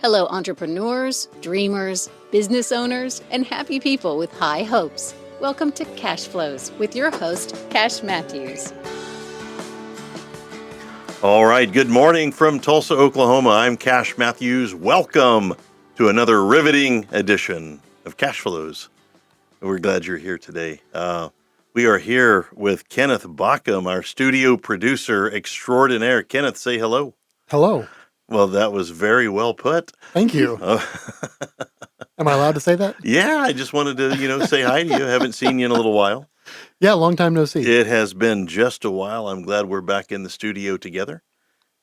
Hello, entrepreneurs, dreamers, business owners, and happy people with high hopes. Welcome to Cashflows with your host, Cash Matthews. All right, good morning from Tulsa, Oklahoma. I'm Cash Matthews. Welcome to another riveting edition of Cashflows. We're glad you're here today. We are here with Kenneth Bockham, our studio producer extraordinaire. Kenneth, say hello. Hello. Well, that was very well put. Thank you. Am I allowed to say that? Yeah, I just wanted to, say hi to you. Haven't seen you in a little while. Yeah, long time no see. It has been just a while. I'm glad we're back in the studio together.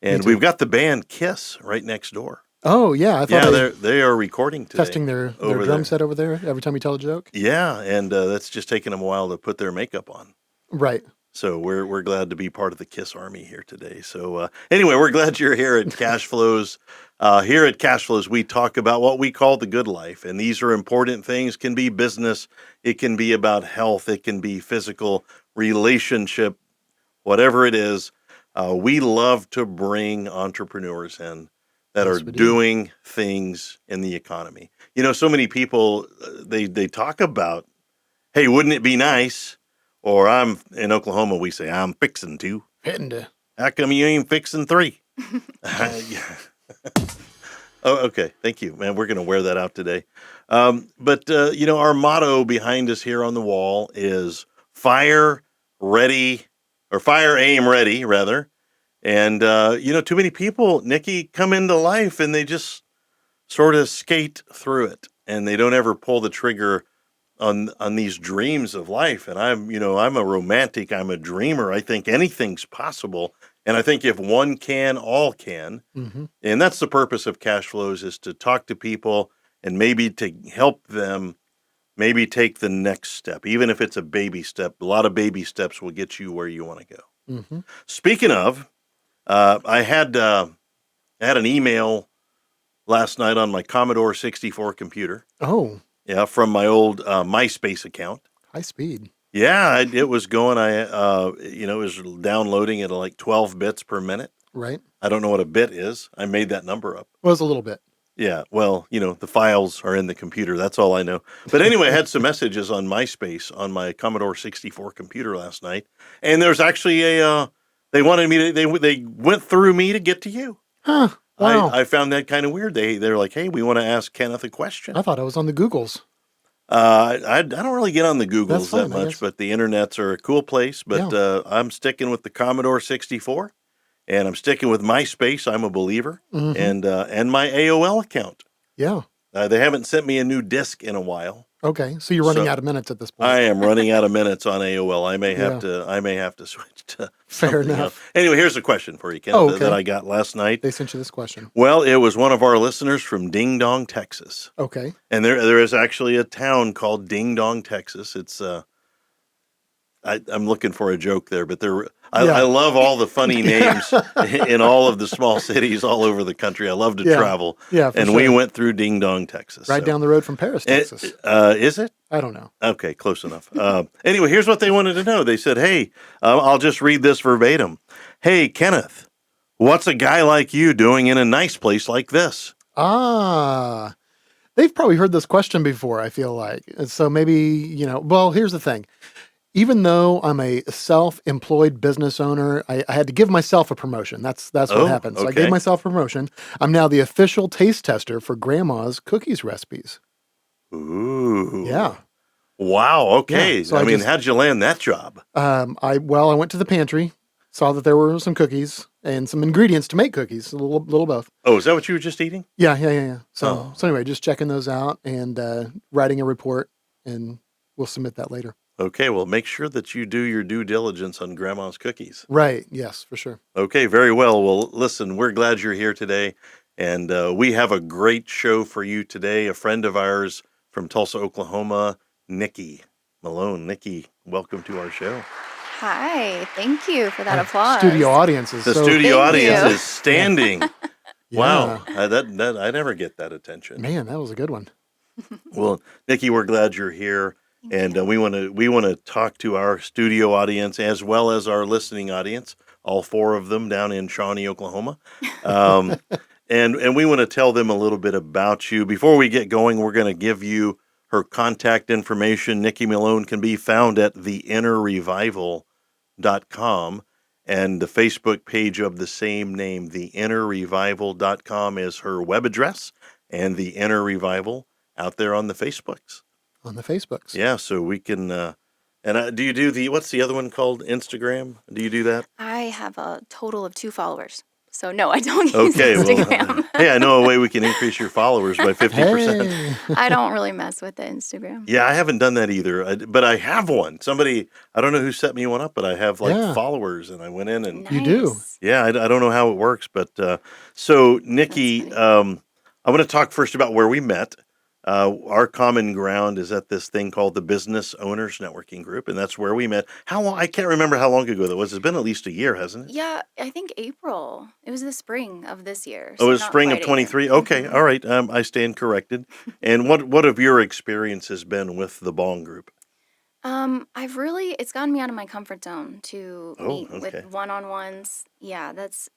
And too. we've got the band Kiss right next door. Oh, yeah. I thought they are recording today. testing their drum set over there every time you tell a joke. Yeah, and that's just taken them a while to put their makeup on. Right. So we're glad to be part of the Kiss Army here today. So anyway, we're glad you're here at Cashflows. Here at Cashflows, we talk about what we call the good life, and these are important things. Can be business, it can be about health, it can be physical, relationship, whatever it is. We love to bring entrepreneurs in that are doing things in the economy. You know, so many people, they talk about, hey, wouldn't it be nice? Or in Oklahoma, we say, I'm fixing to. How come you ain't fixing 3? Oh, okay. Thank you, man. We're going to wear that out today. But our motto behind us here on the wall is fire aim ready, rather. And, too many people, Nikki, come into life and they just sort of skate through it and they don't ever pull the trigger on these dreams of life. And I'm a romantic, I'm a dreamer. I think anything's possible. And I think if one can, all can. Mm-hmm. And that's the purpose of Cashflows, is to talk to people and maybe to help them maybe take the next step, even if it's a baby step. A lot of baby steps will get you where you want to go. Mm-hmm. Speaking of, I had an email last night on my Commodore 64 computer. Oh. Yeah, from my old MySpace account. High speed. Yeah, it was going. It was downloading at like 12 bits per minute. Right. I don't know what a bit is. I made that number up. Well, it's a little bit. Yeah, well, the files are in the computer. That's all I know. But anyway, I had some messages on MySpace on my Commodore 64 computer last night, and there's actually they wanted me to. They went through me to get to you. Huh. Wow. I found that kind of weird. They're like, hey, we want to ask Kenneth a question. I thought I was on the Googles. I don't really get on the Googles that much, but the internets are a cool place. But I'm sticking with the Commodore 64, and I'm sticking with MySpace. I'm a believer, and my AOL account. Yeah. They haven't sent me a new disc in a while. Okay, so you're running out of minutes at this point. I am running out of minutes on AOL. I may have to switch to Fair enough. else. Anyway, here's a question for you, Kenneth, that I got last night. They sent you this question. Well, it was one of our listeners from Ding Dong, Texas. Okay. And there is actually a town called Ding Dong, Texas. It's I'm looking for a joke there, but I love all the funny names in all of the small cities all over the country. I love to travel. Yeah, and we went through Ding Dong, Texas. Right down the road from Paris, Texas. Is it? I don't know. Okay, close enough. Anyway, here's what they wanted to know. They said, hey, I'll just read this verbatim. Hey, Kenneth, what's a guy like you doing in a nice place like this? They've probably heard this question before, I feel like. So maybe, well, here's the thing. Even though I'm a self-employed business owner, I had to give myself a promotion. That's what happened. So I gave myself a promotion. I'm now the official taste tester for Grandma's cookies recipes. Ooh. Yeah. Wow. Okay. Yeah, so how'd you land that job? I went to the pantry, saw that there were some cookies and some ingredients to make cookies, a little both. Oh, is that what you were just eating? Yeah. So anyway, just checking those out and writing a report, and we'll submit that later. Okay, well, make sure that you do your due diligence on Grandma's cookies. Right, yes, for sure. Okay, very well. Well, listen, we're glad you're here today, and we have a great show for you today. A friend of ours from Tulsa, Oklahoma, Nikki Malone. Nikki, welcome to our show. Hi, thank you for that applause. Studio audience is standing. Yeah. Wow, I never get that attention. Man, that was a good one. Well, Nikki, we're glad you're here. And we want to talk to our studio audience as well as our listening audience, all 4 of them down in Shawnee, Oklahoma. And we want to tell them a little bit about you. Before we get going, we're going to give you her contact information. Nikki Malone can be found at theinnerrevival.com, and the Facebook page of the same name, theinnerrevival.com, is her web address, and the Inner Revival out there on the Facebooks. On the Facebooks. Yeah, so we can. Do you do what's the other one called? Instagram? Do you do that? I have a total of 2 followers. So no, I don't use Okay, well, Instagram. hey, I know a way we can increase your followers by 50%. Hey. I don't really mess with the Instagram. Yeah, I haven't done that either, but I have one. Somebody, I don't know who set me one up, but I have like Yeah. followers, and I went in and You do. Nice. yeah, I don't know how it works, but so That's Nikki, funny. I want to talk first about where we met. Our common ground is at this thing called the Business Owners Networking Group, and that's where we met. How long? I can't remember how long ago that was. It's been at least a year, hasn't it? Yeah, I think April. It was the spring of this year, Oh, so it was not spring of quite a year. 23. Okay, all right. I stand corrected. And what have your experiences been with the Bong Group? It's gotten me out of my comfort zone to Oh, meet okay. with one-on-ones. Yeah, that's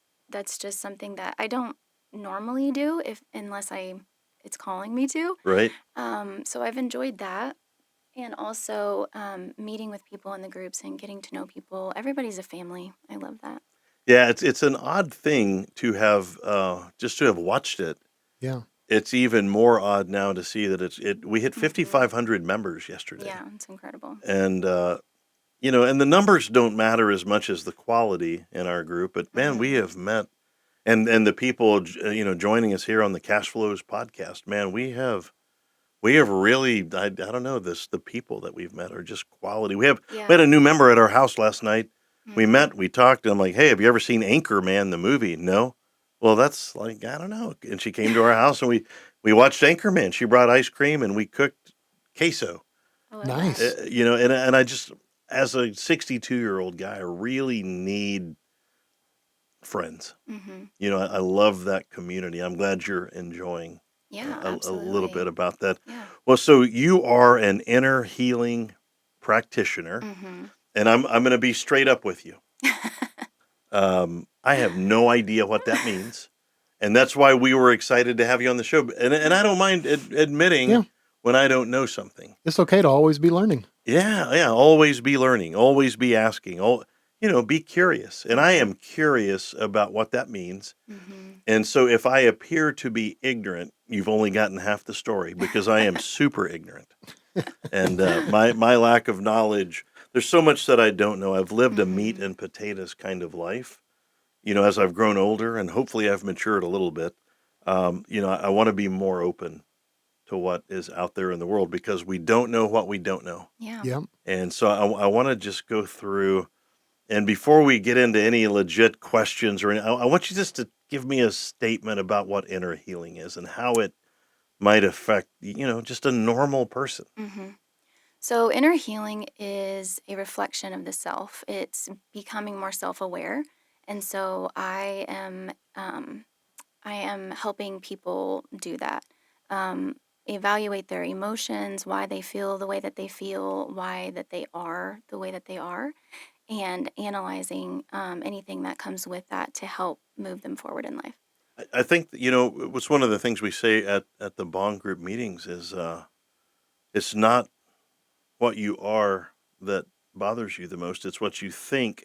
just something that I don't normally do unless it's calling me to. Right. So I've enjoyed that. And also meeting with people in the groups and getting to know people. Everybody's a family. I love that. Yeah, it's an odd thing to have just to have watched it. Yeah. It's even more odd now to see that we hit hmm 5,500 members yesterday. Yeah, it's incredible. And and the numbers don't matter as much as the quality in our group, but man, we have met and the people joining us here on the Cashflows podcast, man, we have really I don't know the people that we've met are just quality. We had Yeah. a new member at our house last night. We hmm met, we talked, and I'm like, "Hey, have you ever seen Anchorman the movie?" "No." "Well, that's like, I don't know." And she came to our house and we watched Anchorman. She brought ice cream and we cooked queso. I love Nice. that. And I just, as a 62-year-old guy, I really need friends. hmm I love that community. I'm glad you're enjoying Yeah, a little bit absolutely. about that. Yeah. Well, so you are an inner healing practitioner, hmm and I'm going to be straight up with you. I have no idea what that means, and that's why we were excited to have you on the show. And I don't mind admitting Yeah. when I don't know something. It's okay to always be learning. Yeah, yeah. Always be learning. Always be asking. Be curious. And I am curious about what that means. hmm And so if I appear to be ignorant, you've only gotten half the story because I am super ignorant. And my lack of knowledge, there's so much that I don't know. I've lived a meat hmm and potatoes kind of life, as I've grown older and hopefully I've matured a little bit. I want to be more open to what is out there in the world because we don't know what we don't know. Yeah. Yep. And so I want to just go through, and before we get into any legit questions or I want you just to give me a statement about what inner healing is and how it might affect, just a normal person. hmm So inner healing is a reflection of the self. It's becoming more self-aware. And so I am helping people do that. Evaluate their emotions, why they feel the way that they feel, why that they are the way that they are, and analyzing anything that comes with that to help move them forward in life. I think, what's one of the things we say at the Bond group meetings is it's not what you are that bothers you the most. It's what you think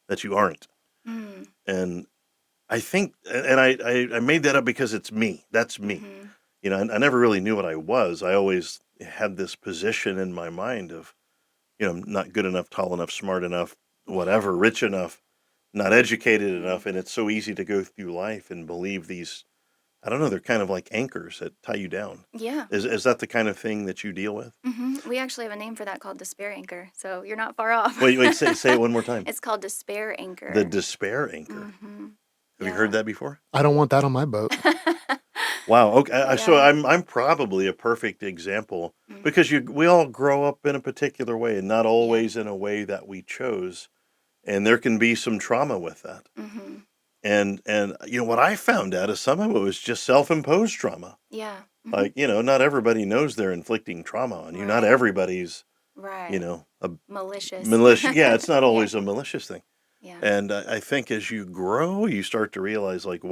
that you aren't. Mm, And I think, and I made that up because it's me. That's me. hmm I never really knew what I was. I always had this position in my mind of, not good enough, tall enough, smart enough, whatever, rich enough, not educated enough. And it's so easy to go through life and believe these, I don't know, they're kind of like anchors that tie you down. Yeah. Is that the kind of thing that you deal with? We actually have a name for that called despair anchor. So you're not far off. Wait, say it one more time. It's called despair The anchor. despair anchor. hmm Have you heard that before? I don't want that on my boat. Wow. Okay. So Yeah. I'm probably a perfect example Mhm. because we all grow up in a particular way and not Yeah. always in a way that we chose, and there can be some trauma with that. hmm And what I found out is some of it was just self-imposed trauma. Yeah. Like, not everybody knows they're inflicting trauma on you. Not Right. everybody's, Right. a Malicious. malicious. Yeah, it's not Yeah. always a malicious thing. Yeah. And I think as you grow, you start to realize, like,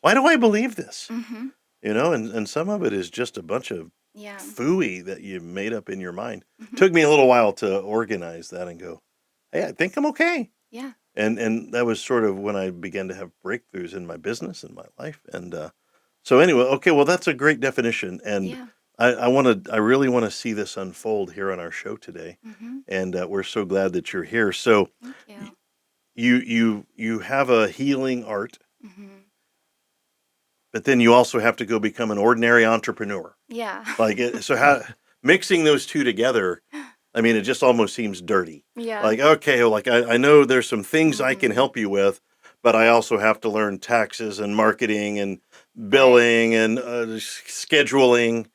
why do I believe this? Mm-hmm. And some of it is just a bunch of Yeah. phooey that you made up in your mind. Mm-hmm. Took me a little while to organize that and go, hey, I think I'm okay. Yeah. And that was sort of when I began to have breakthroughs in my business and my life. And so anyway, okay, well, that's a great definition. And Yeah. I really want to see this unfold here on our show today. Mm-hmm. And we're so glad that you're here. So Thank y- you. you have a healing art, Mm-hmm. but then you also have to go become an ordinary entrepreneur. Yeah. Like so how mixing those two together, I mean, it just almost seems dirty. Yeah. Like, okay, well, like I know there's some things I can Mm-hmm. help you with, but I also have to learn taxes and marketing and Right. billing and scheduling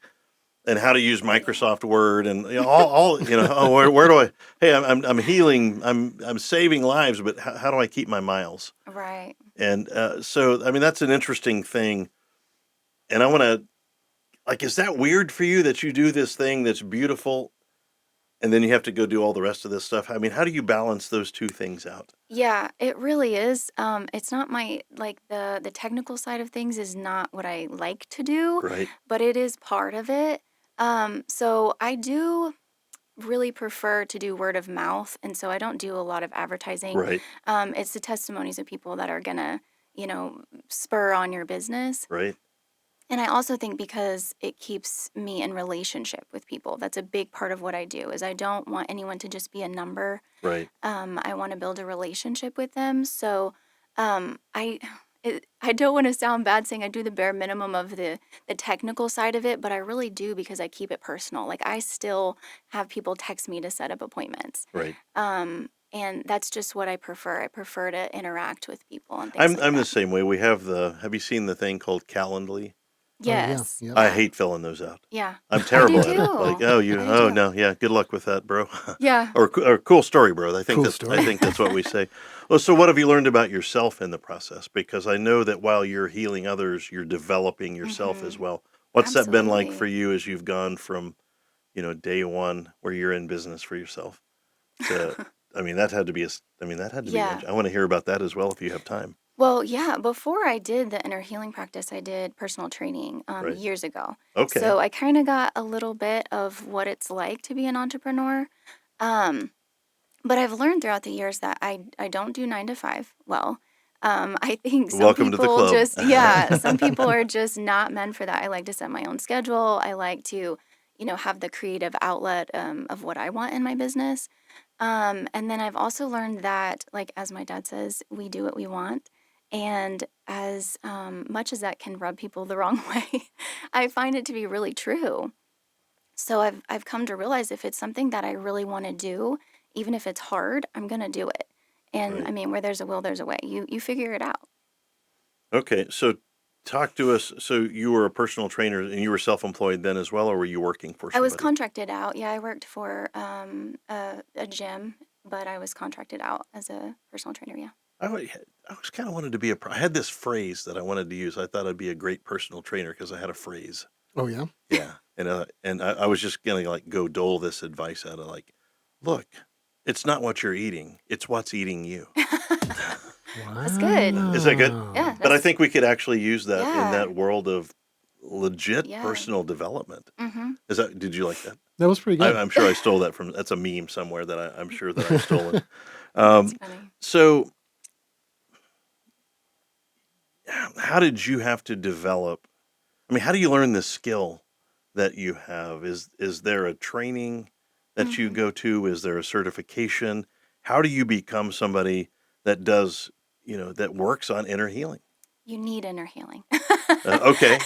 and how to use Yeah. Microsoft Word and all oh, where do I? Hey, I'm healing, I'm saving lives, but how do I keep my miles? Right. And so, I mean, that's an interesting thing. And I want to like, is that weird for you that you do this thing that's beautiful and then you have to go do all the rest of this stuff? I mean, how do you balance those two things out? Yeah, it really is. It's not my like the technical side of things is not what I like to do, Right, but it is part of it. So I do really prefer to do word of mouth, and so I don't do a lot of advertising. right, It's the testimonies of people that are gonna, spur on your business. right, And I also think because it keeps me in relationship with people. That's a big part of what I do is I don't want anyone to just be a number. right. I want to build a relationship with them. So I I don't want to sound bad saying I do the bare minimum of the technical side of it, but I really do because I keep it personal. Like I still have people text me to set up appointments. Right. And that's just what I prefer. I prefer to interact with people and things I'm like I'm the that. same way. We have have you seen the thing called Calendly? Oh yeah. Yes. Yep. I Yeah. hate filling those out. Yeah. I'm I do terrible at it. Like, too. I oh do. no, yeah, good luck with that, bro. Yeah. Or cool story, bro. Cool I story. think that's what we say. Well, so what have you learned about yourself in the process? Because I know that while you're healing others, you're developing yourself as Hmm. well. What's that been like for Absolutely. you as you've gone from, day one where you're in business for yourself to, I mean, that had to be that had to be, Yeah. I want to hear about that as well if you have time. Well, yeah, before I did the inner healing practice, I did personal training Right. years ago. Okay. So I kind of got a little bit of what it's like to be an entrepreneur. Um, but I've learned throughout the years that I don't do 9 to 5 well. I think some Welcome to the people club. just, yeah, some people are just not meant for that. I like to set my own schedule. I like to, have the creative outlet of what I want in my business. And then I've also learned that, like, as my dad says, we do what we want. And as much as that can rub people the wrong way, I find it to be really true. So I've come to realize if it's something that I really want to do, even if it's hard, I'm gonna do it. And I Right. mean, where there's a will, there's a way. You figure it out. Okay. So talk to us. So you were a personal trainer and you were self-employed then as well, or were you working for I was somebody? contracted out. Yeah, I worked for a gym, but I was contracted out as a personal trainer. Yeah. I was kind of wanted to be I had this phrase that I wanted to use. I thought I'd be a great personal trainer because I had a phrase. Oh yeah. Yeah. And I was just gonna like go dole this advice out of like, look, it's not what you're eating, it's what's eating you. That's good. Is that good? Yeah, Wow. But I that's think we could actually use that in yeah. that world of legit Yeah. personal development. Mm-hmm. Did you like that? That was pretty good. I'm sure I stole that that's a meme somewhere that I'm sure that I've stolen. That's Um, funny. so how did you have to develop? I mean, how do you learn the skill that you have? Is there a training that you Hmm. go to? Is there a certification? How do you become somebody that does, that works on inner healing? You need inner healing. Okay.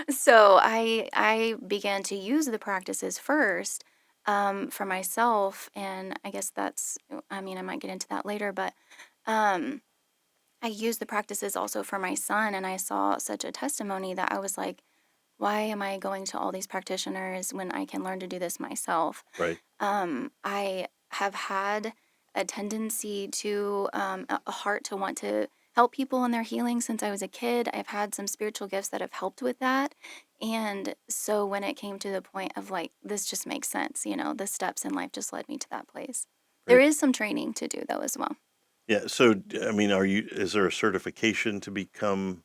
So I began to use the practices first for myself, and I guess that's I mean I might get into that later, but um, I used the practices also for my son, and I saw such a testimony that I was like, why am I going to all these practitioners when I can learn to do this myself? Right. I have had a tendency to, a heart to want to help people in their healing since I was a kid. I've had some spiritual gifts that have helped with that. And so when it came to the point of like, this just makes sense, the steps in life just led me to that place. There Right. is some training to do though as well. Yeah. So, I mean, is there a certification to become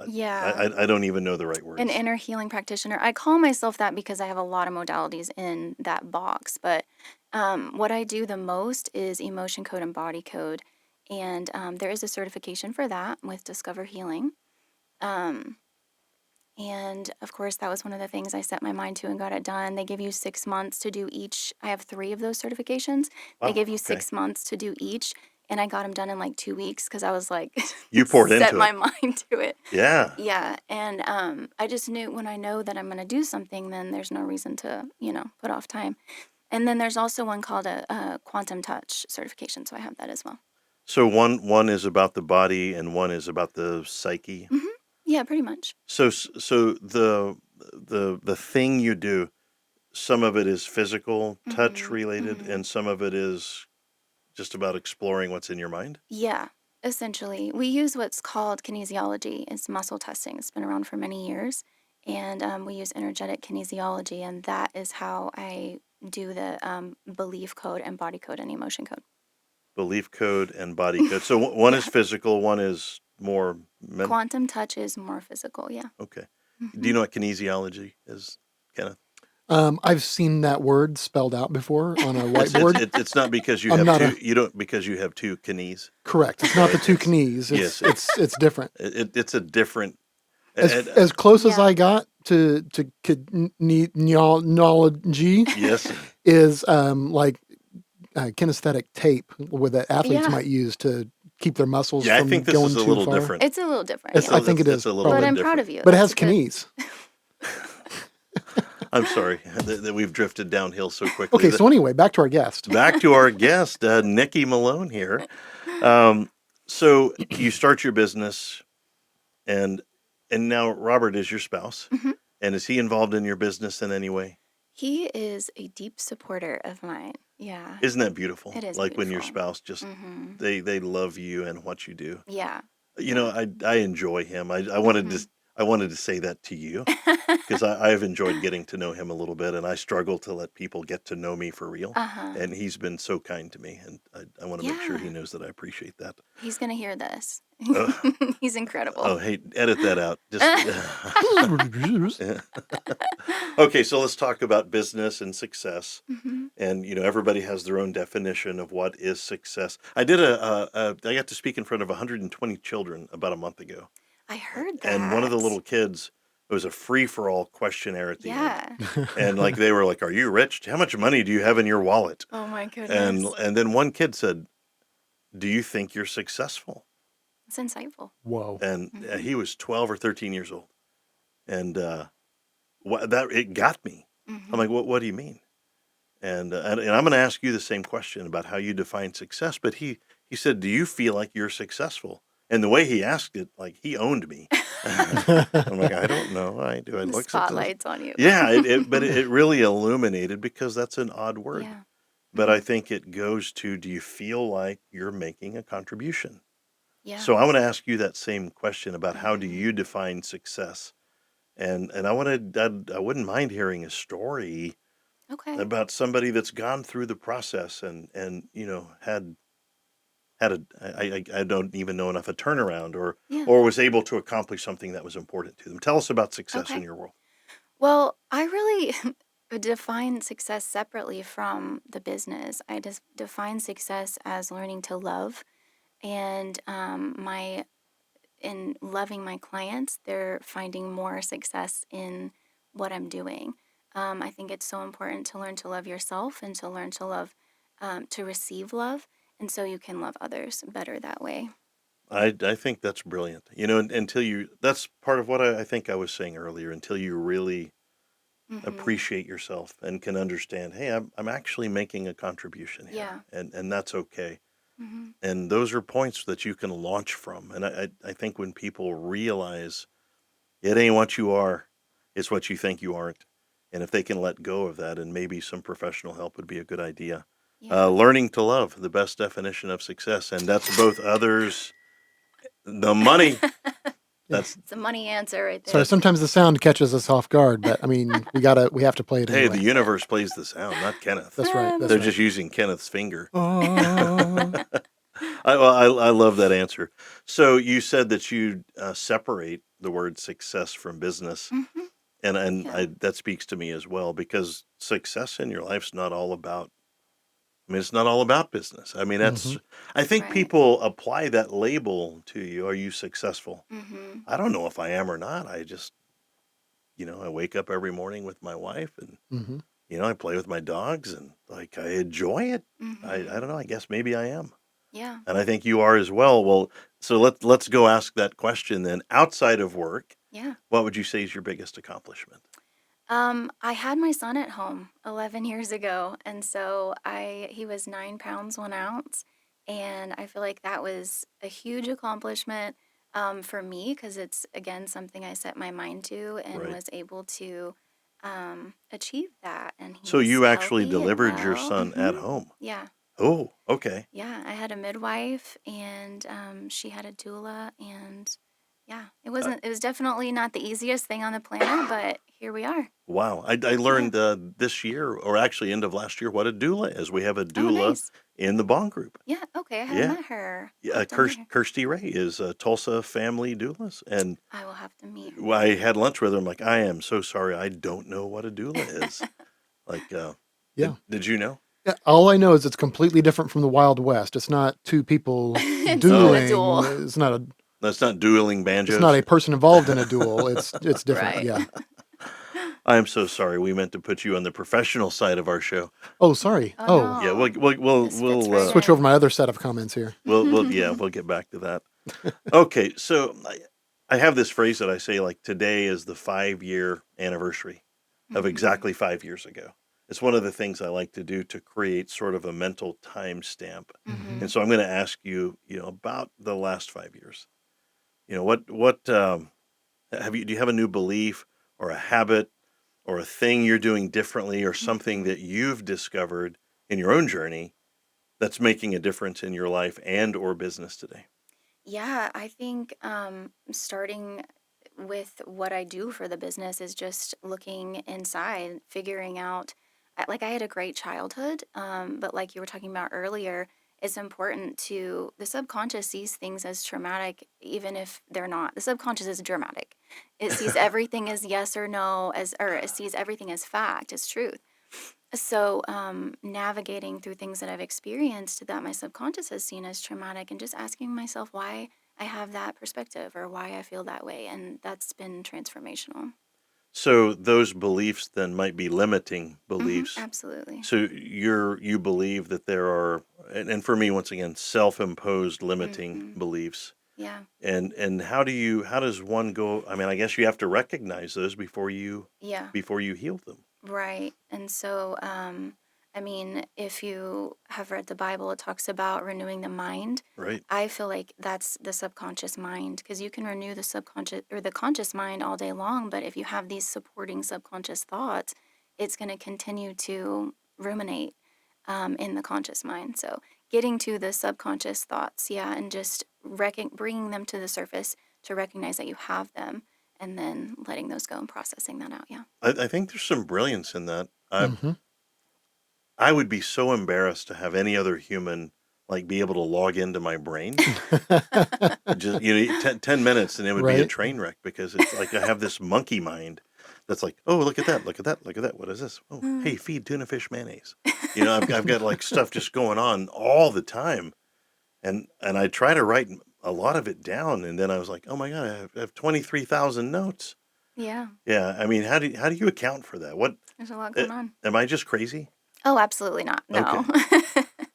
Yeah. I don't even know the right An words. inner healing practitioner. I call myself that because I have a lot of modalities in that box. But what I do the most is emotion code and body code. And there is a certification for that with Discover Healing. Um, and of course, that was one of the things I set my mind to and got it done. They give you 6 months to do each. I have 3 of those certifications. They Wow. give you Okay. 6 months to do each. And I got them done in like 2 weeks because I was like, You poured set into my it. mind to it. Yeah. Yeah. And I just knew when I know that I'm going to do something, then there's no reason to, put off time. And then there's also one called a quantum touch certification. So I have that as well. So one is about the body and one is about the psyche. Hmm. Yeah, pretty much. So the thing you do, some of it is physical, touch related, and some of it is just about exploring what's in your mind. Yeah, essentially. We use what's called kinesiology. It's muscle testing. It's been around for many years. And we use energetic kinesiology. And that is how I do the belief code and body code and emotion code. Belief code and body code. So one is physical, one is more mental. Quantum touch is more physical, yeah. Okay. Do you know what kinesiology is, Kenneth? I've seen that word spelled out before on a whiteboard. It's not because you I'm have not two. You don't because you have two kines. Correct. It's not the two It's- knees. yes, It's different. It's a different. As close as Yeah. I got to kinesiology Yes. is like kinesthetic tape with that athletes Yeah. might use to keep their muscles Yeah, I from think this going is a too little far. different. It's a little different, It's- yeah. I think it it's is, a little But bit I'm different. proud of you. But it That's has a good- kines. I'm sorry that we've drifted downhill so quickly. Okay, so anyway, back to our guest. Back to our guest, Nikki Malone here. So you start your business, and now Robert is your spouse, Mhm. and is he involved in your business in any way? He is a deep supporter of mine. Yeah. Isn't that beautiful? It is like when your beautiful. spouse just Hmm. they love you and what you do. Yeah. You know, I enjoy him. I wanted to say that to you because I've enjoyed getting to know him a little bit, and I struggle to let people get to know me for real. Uh-huh. And he's been so kind to me, and I want to make sure he Yeah. knows that I appreciate that. He's going to hear this. Uh, He's incredible. Oh, hey, edit that out. Just okay. So let's talk about business and success. Mhm. And everybody has their own definition of what is success. I did I got to speak in front of 120 children about a month ago, I heard that. and one of the little kids, it was a free-for-all questionnaire at the end, Yeah. and like they were like, "Are you rich? How much money do you have in your wallet?" Oh my goodness. And then one kid said, "Do you think you're successful?" It's insightful. Whoa. And he was 12 or 13 years old, and it got me. Mhm. I'm like, what do you mean? And I'm going to ask you the same question about how you define success. But he said, "Do you feel like you're successful?" And the way he asked it, like he owned me. I'm like, I don't know. Do I The look successful? spotlight's on you. Yeah, but it really illuminated because that's an odd word. Yeah. But I think it goes to, do you feel like you're making a contribution? Yeah. So I want to ask you that same question about how do you define success? And I wouldn't mind hearing a story Okay. about somebody that's gone through the process and had I don't even know enough a turnaround Yeah. or was able to accomplish something that was important to them. Tell us about success in Okay. your world. Well, I really define success separately from the business. I just define success as learning to love, and in loving my clients, they're finding more success in what I'm doing. I think it's so important to learn to love yourself and to learn to love, to receive love, and so you can love others better that way. I think that's brilliant. That's part of what I think I was saying earlier, until you really Hmm. appreciate yourself and can understand, hey, I'm actually making a contribution here. Yeah. And that's okay. Hmm. And those are points that you can launch from. And I think when people realize it ain't what you are, it's what you think you aren't. And if they can let go of that, and maybe some professional help would be a good idea. Yeah. Learning to love, the best definition of success. And that's both others, the money. That's, It's a money answer right there. Sorry, sometimes the sound catches us off guard, but I mean, we have to play it hey, anyway. the universe plays the sound, not Kenneth. That's right. That's They're right. just using Kenneth's finger. Oh. I love that answer. So you said that you separate the word success from business, Hmm. and Yeah. that speaks to me as well because success in your life's not all about. I mean, it's not all about business. I mean, Hmm. I think Right. people apply that label to you. Are you successful? Hmm. I don't know if I am or not. I just, I wake up every morning with my wife and, Hmm. I play with my dogs and like I enjoy it. I Hmm. don't know. I guess maybe I am. Yeah. And I think you are as well. Well, so let's go ask that question then. Outside of work, Yeah. what would you say is your biggest accomplishment? I had my son at home 11 years ago, and so he was 9 pounds 1 ounce, and I feel like that was a huge accomplishment for me because it's again something I set my mind to and Right. was able to achieve that. And So he's you actually healthy and delivered your well. son at home. Yeah, Oh, okay. yeah. I had a midwife, and she had a doula, and yeah, Uh, it was definitely not the easiest thing on the planet, but here we are. wow. I Yeah. learned this year, or actually end of last year, what a doula is. We have a Oh, doula nice. in the Bond group. Yeah, okay, I haven't Yeah. met her. I'll Yeah, have to meet her. Kirsty Ray is a Tulsa family doulas, and I will have to meet I had lunch with her. I'm like, I am so sorry, I don't know what a doula is. her. Like, Yeah. did you know? Yeah, all I know is it's completely different from the Wild West. It's not two people It's not Oh, a dueling. duel. that's not dueling It's not banjos. a person involved in a duel. It's different. Right. Yeah. I am so sorry. We meant to put you on the professional side of our show. Oh, sorry. Oh, Oh, Yeah, no. This fits we'll right switch over in. my other set of comments here. yeah, we'll get back to that. Okay, so I have this phrase that I say like today is the 5-year anniversary of Mhm, exactly 5 years ago. It's one of the things I like to do to create sort of a mental time stamp. And Hmm. mhm. so I'm going to ask you, about the last 5 years. What do you have a new belief or a habit or a thing you're doing differently or something Mhm. that you've discovered in your own journey that's making a difference in your life and or business today? Yeah, I think starting with what I do for the business is just looking inside, figuring out. Like I had a great childhood, but like you were talking about earlier, it's important to the subconscious sees things as traumatic, even if they're not. The subconscious is dramatic. It sees everything as yes or no, or it sees everything as fact, as truth. So, navigating through things that I've experienced that my subconscious has seen as traumatic and just asking myself why I have that perspective or why I feel that way. And that's been transformational. So those beliefs then might be limiting beliefs. Absolutely. So you believe that there are, and for me once again, self-imposed limiting Hmm. beliefs. Yeah. And how does one go? I mean, I guess you have to recognize those Yeah. before you heal them, Right. And so, I mean, if you have read the Bible, it talks about renewing the mind. right? I feel like that's the subconscious mind because you can renew the subconscious or the conscious mind all day long. But if you have these supporting subconscious thoughts, it's going to continue to ruminate in the conscious mind. So, getting to the subconscious thoughts, yeah, and just bringing them to the surface to recognize that you have them and then letting those go and processing that out. Yeah. I think there's some brilliance in that. Hmm. I would be so embarrassed to have any other human like be able to log into my brain. Just 10 minutes and it would be a Right. train wreck because it's like I have this monkey mind that's like, oh, look at that, look at that, look at that. What is this? Oh, hey, feed tuna fish mayonnaise. I've got like stuff just going on all the time, and I try to write a lot of it down, and then I was like, oh my god, I have 23,000 notes. Yeah, Yeah, I mean, how do you account for that? there's a lot Uh, going on. am I just crazy? Oh, absolutely not. No.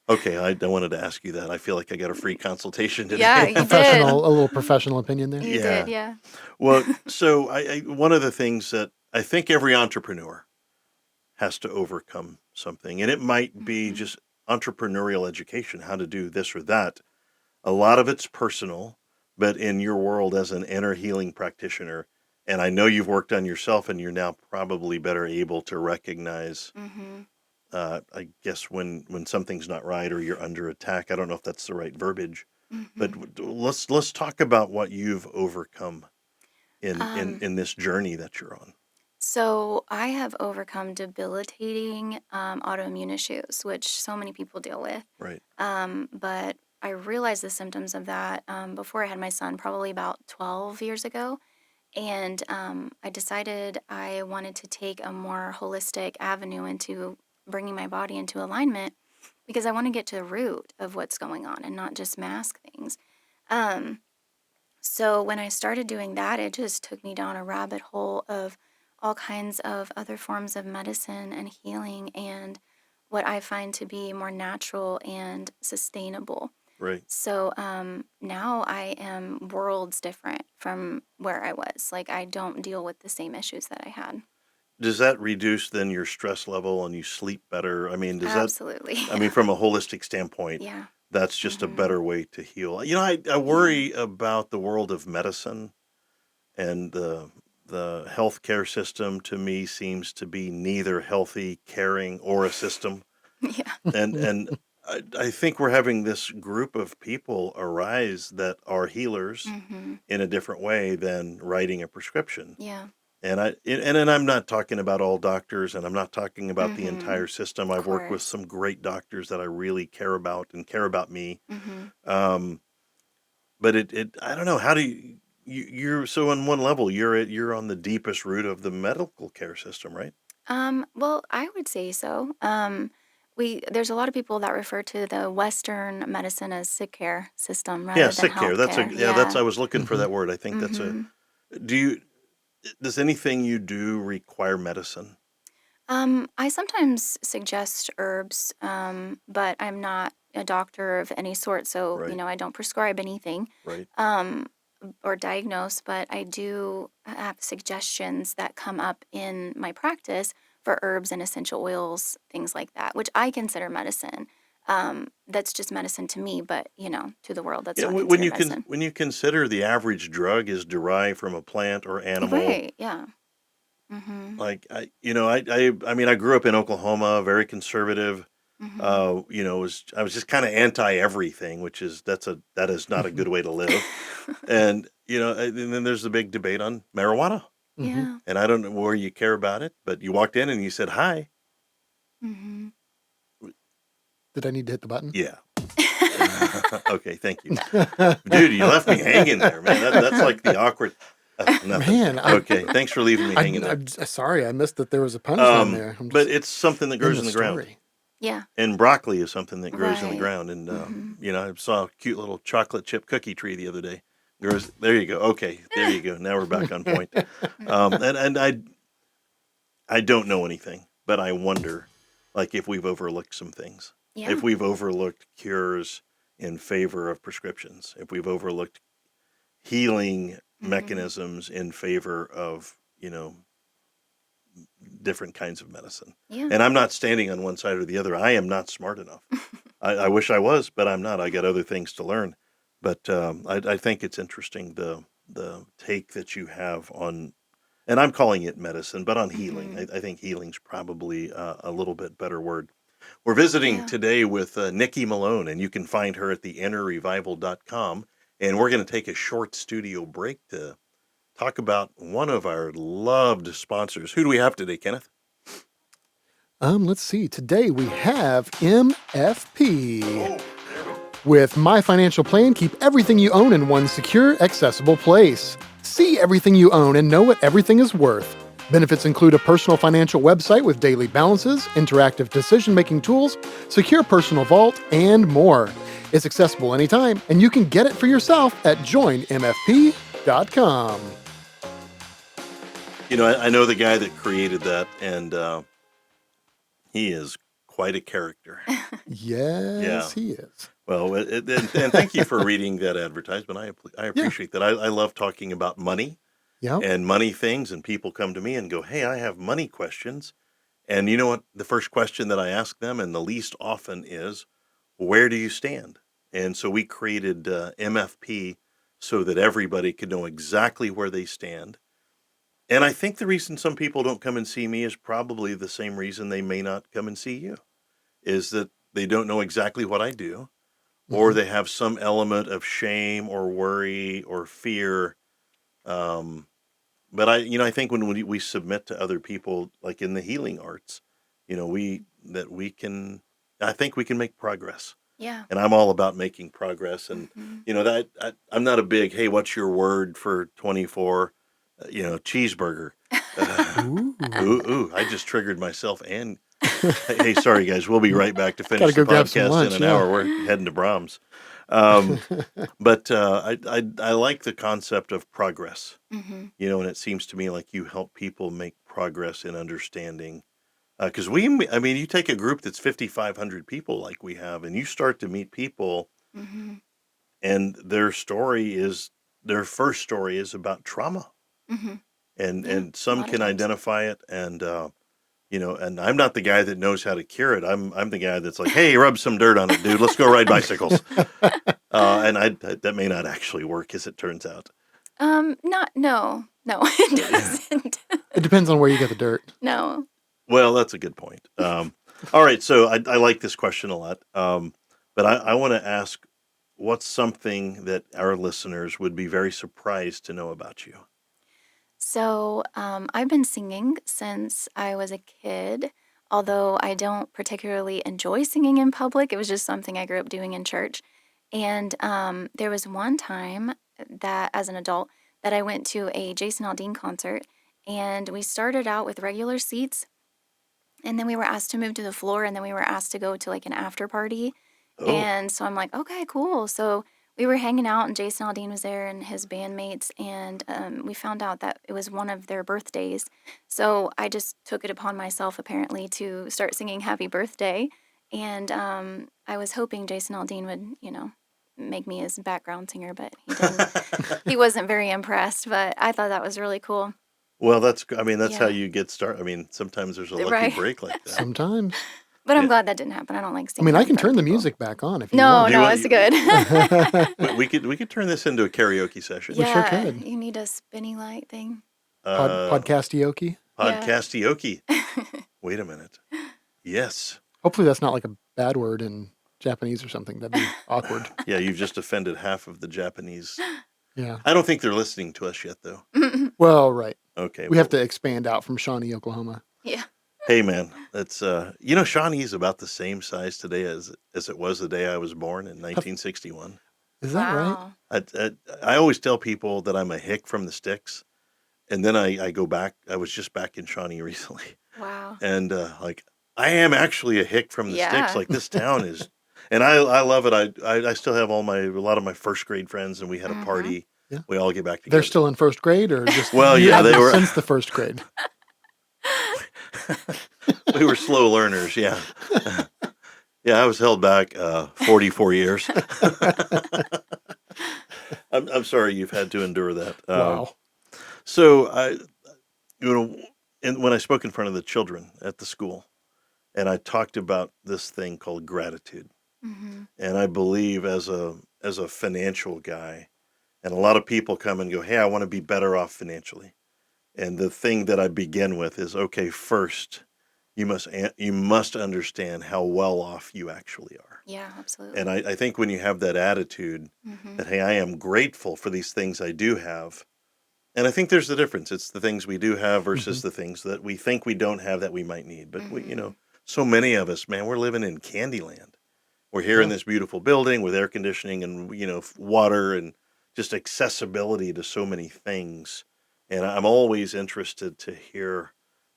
Okay, okay, I wanted to ask you that. I feel like I got a free consultation Yeah, today. you did. A little professional opinion there. You did, Yeah. yeah. Well, so I one of the things that I think every entrepreneur has to overcome something, and it might be Mhm. just entrepreneurial education, how to do this or that. A lot of it's personal, but in your world as an inner healing practitioner, and I know you've worked on yourself, and you're now probably better able to recognize, Mhm. I guess when something's not right or you're under attack. I don't know if that's the right verbiage, but Mhm. let's talk about what you've overcome in in Um, in this journey that you're on. so I have overcome debilitating autoimmune issues, which so many people deal with. Right. But I realized the symptoms of that before I had my son, probably about 12 years ago. And I decided I wanted to take a more holistic avenue into bringing my body into alignment because I want to get to the root of what's going on and not just mask things. Um, so when I started doing that, it just took me down a rabbit hole of all kinds of other forms of medicine and healing and what I find to be more natural and sustainable. Right. So now I am worlds different from where I was. Like I don't deal with the same issues that I had. Does that reduce then your stress level and you sleep better? I mean, Absolutely. from a holistic standpoint, Yeah. that's just a Hmm. better way to heal. I Yeah. worry about the world of medicine, and the healthcare system to me seems to be neither healthy, caring, or a system. Yeah. And I think we're having this group of people arise that are healers Hmm. in a different way than writing a prescription. Yeah. And I'm not talking about all doctors, and I'm not talking about the Hmm. entire system. Of I've worked with course. some great doctors that I really care about and care about me. Hmm. Um, but I don't know, how do you're so on one level, you're on the deepest root of the medical care system, right? Well, I would say so. There's a lot of people that refer to the Western medicine as sick care system Yeah, rather than sick care. health care. That's Yeah. I was looking for Mhm. that word. I think that's a Hmm. do you does anything you do require medicine? I sometimes suggest herbs, but I'm not a doctor of any sort, so Right, I don't prescribe anything right. um, or diagnose. But I do have suggestions that come up in my practice for herbs and essential oils, things like that, which I consider medicine. That's just medicine to me, but to the world, that's Yeah, not considered medicine. when you consider the average drug is derived from a plant or animal, Right? Yeah. Mhm. like I mean, I grew up in Oklahoma, very conservative. Mhm. I was just kind of anti everything, which is that is not a good way to live. And and then there's the big debate on marijuana. Mhm. Yeah. And I don't know where you care about it, but you walked in and you said hi. Mhm. Did I need to hit the button? Yeah. Okay, thank you. Dude, you left me hanging there, man. That's like the awkward nothing. Man, Okay, thanks for leaving me hanging there. I'm sorry, I missed that there was a punchline there. I'm But just it's something that in grows the in the ground. story. Yeah. And broccoli is something that grows in the Right. ground. And Mhm. I saw a cute little chocolate chip cookie tree the other day. Grows there you go. Okay, there you go. Now we're back on point. Mhm. And I don't know anything, but I wonder, like, if we've overlooked some things, if Yeah. we've overlooked cures in favor of prescriptions, if we've overlooked healing Mhm. mechanisms in favor of, different kinds of medicine. Yeah. And I'm not standing on one side or the other. I am not smart enough. I wish I was, but I'm not. I got other things to learn. But I think it's interesting the take that you have on, and I'm calling it medicine, but on healing. Mhm. I think healing's probably a little bit better word. We're visiting Yeah. today with Nikki Malone, and you can find her at theinnerrevival.com. And we're going to take a short studio break to talk about one of our loved sponsors. Who do we have today, Kenneth? Let's see. Today we have MFP. Oh, With My Financial Plan, keep everything you own in one secure, accessible place. See everything you own and know what everything is worth. Benefits include a personal financial website with daily balances, interactive decision-making tools, secure personal vault, and more. It's accessible anytime, and you can get it for yourself at joinmfp.com. I know the guy that created that, and he is quite a character. Yes, Yeah. he is. Well, and thank you for reading that advertisement. I Yeah. appreciate that. I love talking about money Yep. and money things, and people come to me and go, "Hey, I have money questions." And you know what? The first question that I ask them, and the least often, is, "Where do you stand?" And so we created MFP so that everybody could know exactly where they stand. And I think the reason some people don't come and see me is probably the same reason they may not come and see you, is that they don't know exactly what I do, or Hmm. they have some element of shame or worry or fear. Um, but I think when we submit to other people, like in the healing arts, we that we can, I think we can make progress. Yeah. And I'm all about making progress. And, Hmm. I'm not a big, hey, what's your word for 24, cheeseburger. Uh, Ooh. I just triggered myself. And hey, sorry, guys, we'll be right back to Got to finish the go grab some podcast in lunch. an Yeah. hour. We're heading to Brahms. Um, but I like the concept of progress, Hmm. and it seems to me like you help people make progress in understanding. Because you take a group that's 5,500 people like we have, and you start to meet people, Hmm. and their first story is about trauma, Hmm. and Yeah. and A some lot of can times. identify it, and I'm not the guy that knows how to cure it. I'm the guy that's like, hey, rub some dirt on it, dude. Let's go ride bicycles. And that may not actually work, as it turns out. Not, no, it doesn't. It depends on where you get the dirt. No. Well, that's a good point. All right, so I like this question a lot, but I want to ask, what's something that our listeners would be very surprised to know about you? So, I've been singing since I was a kid, although I don't particularly enjoy singing in public. It was just something I grew up doing in church. And there was one time that, as an adult, that I went to a Jason Aldean concert, and we started out with regular seats, and then we were asked to move to the floor, and then we were asked to go to like an after party. Oh, And so I'm like, okay, cool. So we were hanging out, and Jason Aldean was there and his bandmates, and we found out that it was one of their birthdays. So I just took it upon myself, apparently, to start singing Happy Birthday. And I was hoping Jason Aldean would, make me his background singer, but he didn't. He wasn't very impressed, but I thought that was really cool. well, that's how Yeah, you get started. Sometimes there's a lucky right. break like that. Sometimes. But I'm Yeah. glad that didn't happen. I don't like I mean, singing I in can front of turn the people. music back on if you No, want. Do you no, want it's good. we could turn this into a karaoke session. We sure Yeah, could. you need a spinny light thing. Uh, Podcastioke. Yeah. Podcastioke. Wait a minute. Yes. Hopefully that's not like a bad word in Japanese or something. That'd be awkward. Yeah, you've just offended half of the Japanese. Yeah. I don't think they're listening to us yet, though. Well, right. Okay. We Well, have to expand out from Shawnee, Oklahoma. Yeah. hey, man, that's Shawnee's about the same size today as it was the day I was born in 1961. Is that right? Wow. I always tell people that I'm a hick from the sticks, and then I go back. I was just back in Shawnee recently, Wow. and like I am actually a hick from the sticks. Yeah. Like this town is, and I love it. I still have a lot of my first grade friends, and we had a Mm-hmm. party. Yeah. We all get back They're together. still in first grade, or just Well, you yeah, had they them were. since the first grade. We were slow learners. Yeah. Yeah, I was held back 44 years. I'm sorry you've had to endure that. Wow. So and when I spoke in front of the children at the school, and I talked about this thing called gratitude, Mm-hmm. and I believe as a financial guy, and a lot of people come and go, hey, I want to be better off financially, and the thing that I begin with is, okay, first you must understand how well off you actually are. Yeah, And absolutely. I think when you have that attitude Mm-hmm. that, hey, I am grateful for these things I do have. And I think there's the difference. It's the things we do have versus Mhm. the things that we think we don't have that we might need. But Mm-hmm. so many of us, man, we're living in Candyland. We're here in Yeah. this beautiful building with air conditioning and, water and just accessibility to so many things. And I'm always interested to hear,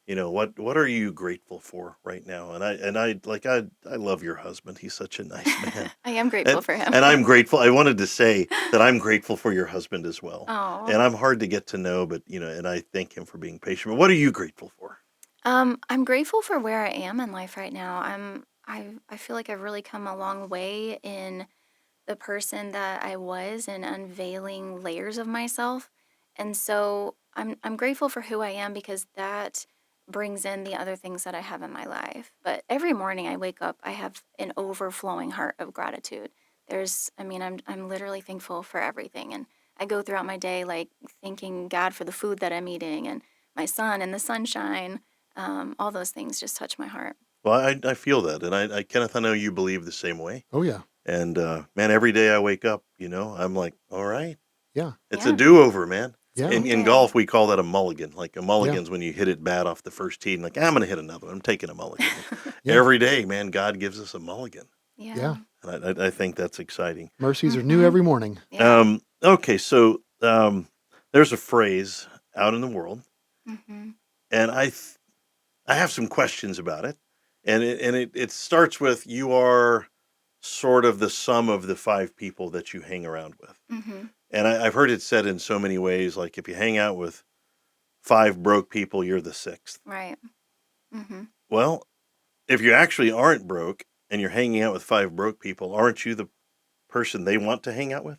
what are you grateful for right now? I love your husband. He's such a nice man. I am grateful And for him. and I'm grateful. I wanted to say that I'm grateful for your husband as well. Oh. And I'm hard to get to know, but and I thank him for being patient. But what are you grateful for? I'm grateful for where I am in life right now. I feel like I've really come a long way in the person that I was and unveiling layers of myself. And so I'm grateful for who I am because that brings in the other things that I have in my life. But every morning I wake up, I have an overflowing heart of gratitude. I'm literally thankful for everything. And I go throughout my day like thanking God for the food that I'm eating and my son and the sunshine. All those things just touch my heart. Well, I feel that, and Kenneth, I know you believe the same way. Oh yeah. And man, every day I wake up, I'm like, all right, Yeah. it's a Yeah. do-over, man. Yeah. In Day. golf, we call that a mulligan. Like a Yeah. mulligan's when you hit it bad off the first tee, and like I'm going to hit another one. I'm taking a mulligan. Yeah. Every day, man, God gives us a mulligan. Yeah. Yeah. And I think that's exciting. Mercies are new every morning. Yeah. Okay, so there's a phrase out in the world, and I have some questions about it, and it starts with you are sort of the sum of the 5 people that you hang around with, and I've heard it said in so many ways, like if you hang out with 5 broke people, you're the 6th. Right. Well, if you actually aren't broke and you're hanging out with 5 broke people, aren't you the person they want to hang out with?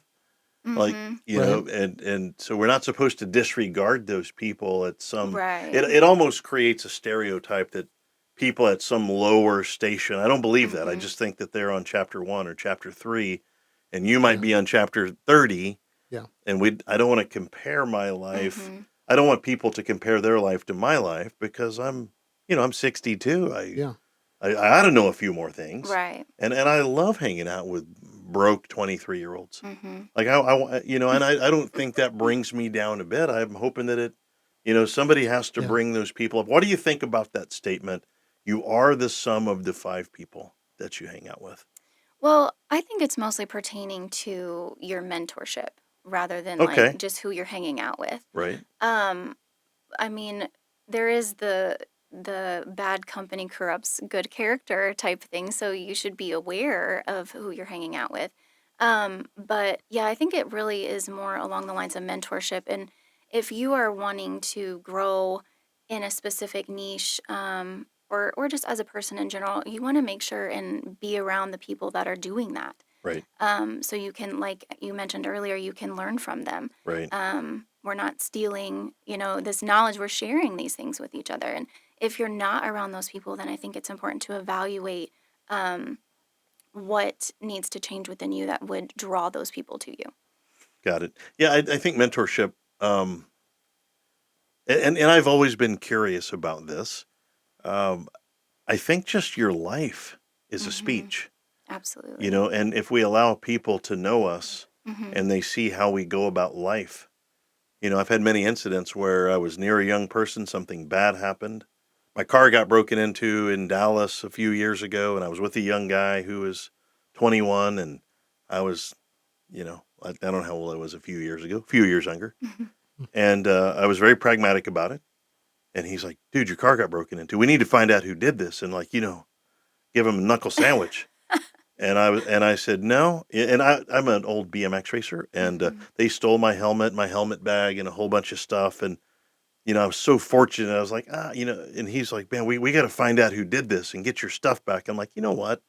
Like, you Right. know, and so we're not supposed to disregard those people at some Right. it almost creates a stereotype that people at some lower station. I don't believe that. I just think that they're on chapter 1 or chapter 3 and you might Yeah. be on chapter 30. Yeah. And I don't want to compare my life. I don't want people to compare their life to my life because I'm 62. Yeah. I ought to know a few more things. Right. And I love hanging out with broke 23-year-olds. Like and I don't think that brings me down a bit. I'm hoping that somebody has to Yeah. bring those people up. What do you think about that statement? You are the sum of the 5 people that you hang out with. Well, I think it's mostly pertaining to your mentorship rather than Okay. like just who you're hanging out with. Right. I mean, there is the bad company corrupts good character type thing, so you should be aware of who you're hanging out with. But yeah, I think it really is more along the lines of mentorship. And if you are wanting to grow in a specific niche, or just as a person in general, you want to make sure and be around the people that are doing that. Right. So you can, like you mentioned earlier, you can learn from them. Right. We're not stealing, this knowledge. We're sharing these things with each other. And if you're not around those people, then I think it's important to evaluate what needs to change within you that would draw those people to you. Got it. Yeah, I think mentorship, and I've always been curious about this. I think just your life is a speech, Absolutely. and if we allow people to know us Mm-hmm. and they see how we go about life, I've had many incidents where I was near a young person, something bad happened. My car got broken into in Dallas a few years ago, and I was with a young guy who was 21, and I was, I don't know how old I was a few years ago, a few years younger. And I was very pragmatic about it. And he's like, dude, your car got broken into. We need to find out who did this. And give him a knuckle sandwich. And I said, no. And I'm an old BMX racer. And they stole my helmet bag, and a whole bunch of stuff. And, I was so fortunate. I was like, and he's like, man, we got to find out who did this and get your stuff back. I'm like, you know what?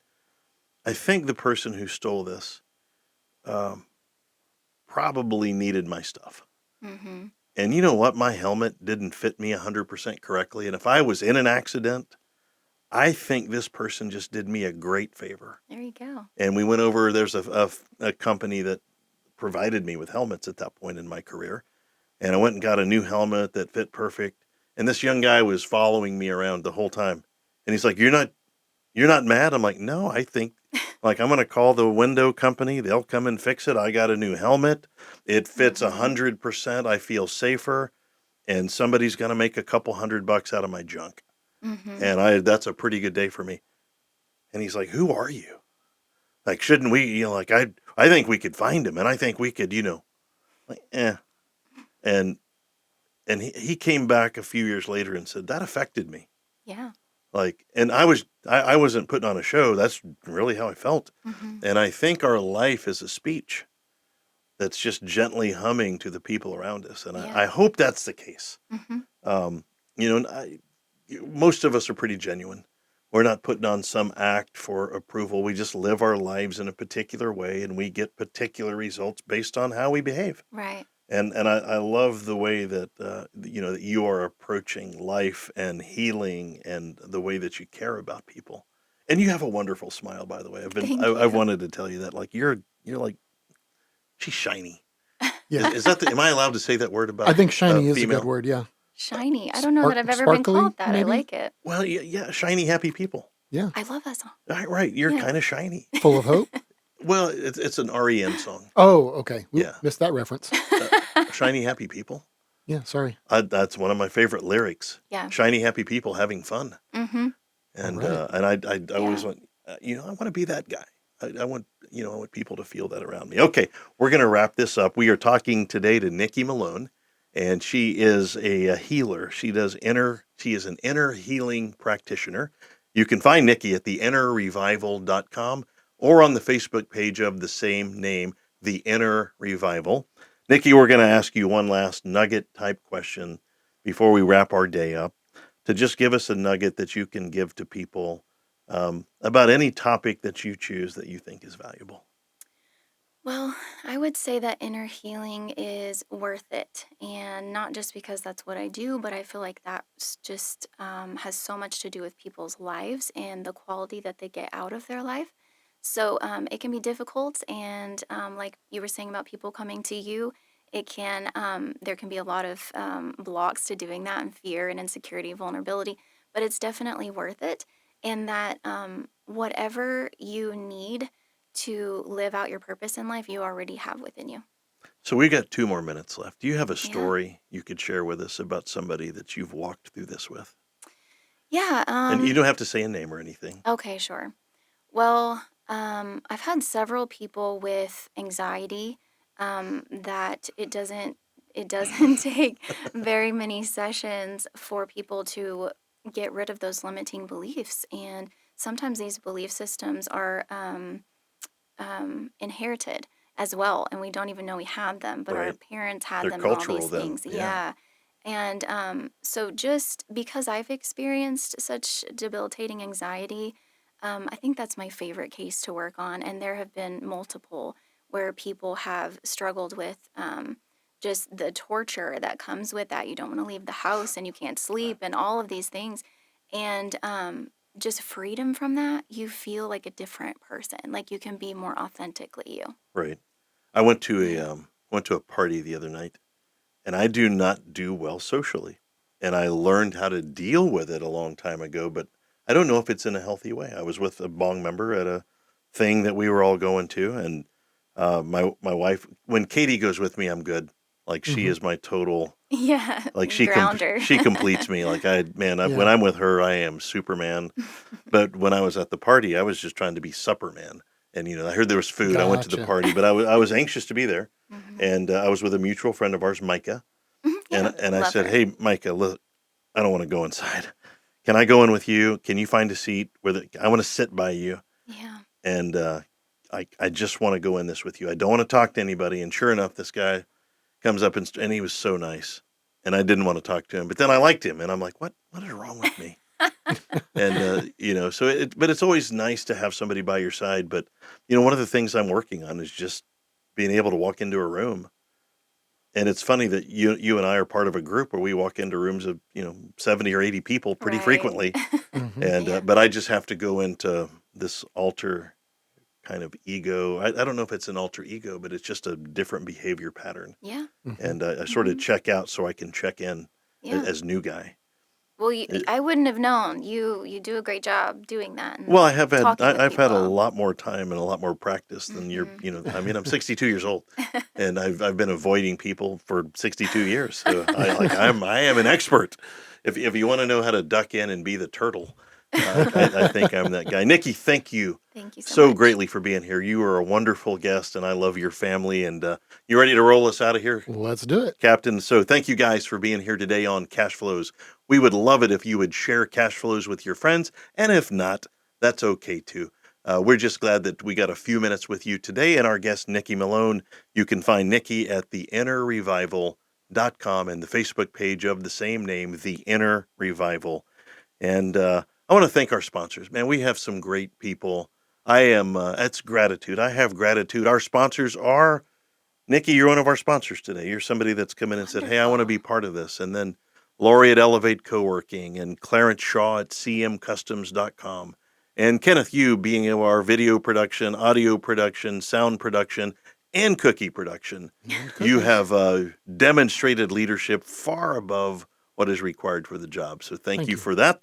I think the person who stole this probably needed my stuff. And you know what? My helmet didn't fit me 100% correctly. And if I was in an accident, I think this person just did me a great favor. There you go. And we went over, there's a company that provided me with helmets at that point in my career. And I went and got a new helmet that fit perfect. And this young guy was following me around the whole time. And he's like, you're not mad? I'm like, no, I think I'm going to call the window company. They'll come and fix it. I got a new helmet. It fits 100%. I feel safer. And somebody's going to make a couple $100 out of my junk. And that's a pretty good day for me. And he's like, who are you? Like, shouldn't we, I think we could find him. And I think we could, And he came back a few years later and said, that affected me. Yeah. And I wasn't putting on a show. That's really how I felt. And I think our life is a speech that's just gently humming to the people around us. And I hope that's the case. Most of us are pretty genuine. We're not putting on some act for approval. We just live our lives in a particular way, and we get particular results based on how we behave. Right. And I love the way that that you are approaching life and healing, and the way that you care about people. And you have a wonderful smile, by the way. Thank I've you. wanted to tell you that. Like you're like, she's shiny. Yeah. Is that am I allowed to say that word about? I think shiny is a female? good word. Yeah. Shiny. I don't know that I've ever been Sparkly, called that. maybe? I like it. Well, yeah, shiny, happy people. Yeah. I love that song. Right, you're Yeah. kind of shiny. Full of hope. Well, it's an REM song. Oh, okay. Oop, Yeah. Missed that reference. Shiny, happy people. Yeah. Sorry. That's one of my favorite lyrics. Yeah. Shiny, happy people having fun. Mm-hmm. And All right. and I always want, I want to be that guy. I want, I want people to feel that around me. Okay, we're going to wrap this up. We are talking today to Nikki Malone, and she is a healer. She is an inner healing practitioner. You can find Nikki at theinnerrevival.com or on the Facebook page of the same name, The Inner Revival. Nikki, we're going to ask you one last nugget type question before we wrap our day up, to just give us a nugget that you can give to people about any topic that you choose that you think is valuable. Well, I would say that inner healing is worth it. And not just because that's what I do, but I feel like that's just has so much to do with people's lives and the quality that they get out of their life. So it can be difficult. And like you were saying about people coming to you, there can be a lot of blocks to doing that, and fear and insecurity, vulnerability, but it's definitely worth it. And that whatever you need to live out your purpose in life, you already have within you. So we got 2 more minutes left. Do you have a Yeah. story you could share with us about somebody that you've walked through this with? Yeah. And you don't have to say a name or anything. Okay, sure. Well, I've had several people with anxiety that it doesn't take very many sessions for people to get rid of those limiting beliefs. And sometimes these belief systems are inherited as well, and we don't even know we have them, but our Right. parents had They're them and all cultural these then. things. Yeah. Yeah. And so just because I've experienced such debilitating anxiety, I think that's my favorite case to work on. And there have been multiple where people have struggled with just the torture that comes with that. You don't want to leave the house and you can't sleep and all of these things. And just freedom from that, you feel like a different person. Like you can be more authentically you. Right. I went to Yeah. a party the other night, and I do not do well socially. And I learned how to deal with it a long time ago, but I don't know if it's in a healthy way. I was with a Bong member at a thing that we were all going to, and my wife, when Katie goes with me, I'm good. Like she Hmm. is my total, Yeah. like Grounder. she completes me. Like when Yeah. I'm with her, I am Superman. But when I was at the party, I was just trying to be Supperman. And I heard there was food. I went to the Gotcha. party, but I was anxious to be there. Hmm. And I was with a mutual friend of ours, Micah, Yeah. and I Love said, her. "Hey, Micah, look, I don't want to go inside. Can I go in with you? Can you find a seat I want to sit by you?" Yeah. And I just want to go in this with you. I don't want to talk to anybody. And sure enough, this guy comes up and he was so nice, and I didn't want to talk to him, but then I liked him, and I'm like, what is wrong with me? And but it's always nice to have somebody by your side. But one of the things I'm working on is just being able to walk into a room. And it's funny that you and I are part of a group where we walk into rooms of 70 or 80 people pretty Right. frequently, Hmm. and Yeah. but I just have to go into this alter kind of ego. I don't know if it's an alter ego, but it's just a different behavior pattern, Yeah. Hmm. and I sort of Hmm. check out so I can check in Yeah. as new guy. Well, It- I wouldn't have known. You do a great job doing that well, and talking with I've had a people. lot more time and a lot more practice than Hmm. I mean, I'm 62 years old, and I've been avoiding people for 62 years. So I am an expert. If you want to know how to duck in and be the turtle, I think I'm that guy. Nikki, thank you Thank you so so much. greatly for being here. You are a wonderful guest, and I love your family. And you ready to roll us out of here, Let's do it. Captain? So thank you guys for being here today on Cash Flows. We would love it if you would share Cash Flows with your friends, and if not, that's okay too. We're just glad that we got a few minutes with you today and our guest, Nikki Malone. You can find Nikki at theinnerrevival.com and the Facebook page of the same name, The Inner Revival. And I want to thank our sponsors. Man, we have some great people. That's gratitude. I have gratitude. Our sponsors are, Nikki, you're one of our sponsors today. You're somebody that's come in and said, hey, I want to be Wonderful. part of this. And then Lori at Elevate Coworking and Clarence Shaw at cmcustoms.com. And Kenneth, you being our video production, audio production, sound production, and cookie production. And You cookies. have demonstrated leadership far above what is required for the job. So thank Thank you you. for that.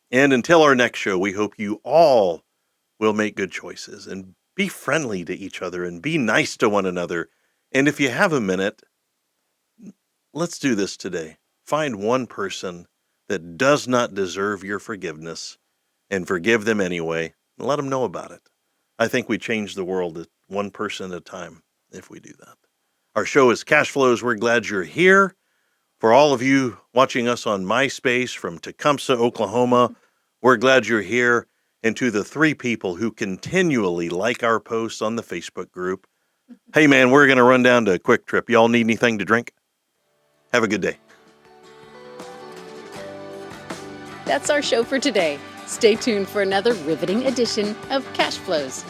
And until our next show, we hope you all will make good choices and be friendly to each other and be nice to one another. And if you have a minute, let's do this today. Find one person that does not deserve your forgiveness and forgive them anyway and let them know about it. I think we change the world one person at a time if we do that. Our show is Cashflows. We're glad you're here. For all of you watching us on MySpace from Tecumseh, Oklahoma, we're glad you're here. And to the 3 people who continually like our posts on the Facebook group, hey man, we're going to run down to a quick trip. Y'all need anything to drink? Have a good day. That's our show for today. Stay tuned for another riveting edition of Cashflows.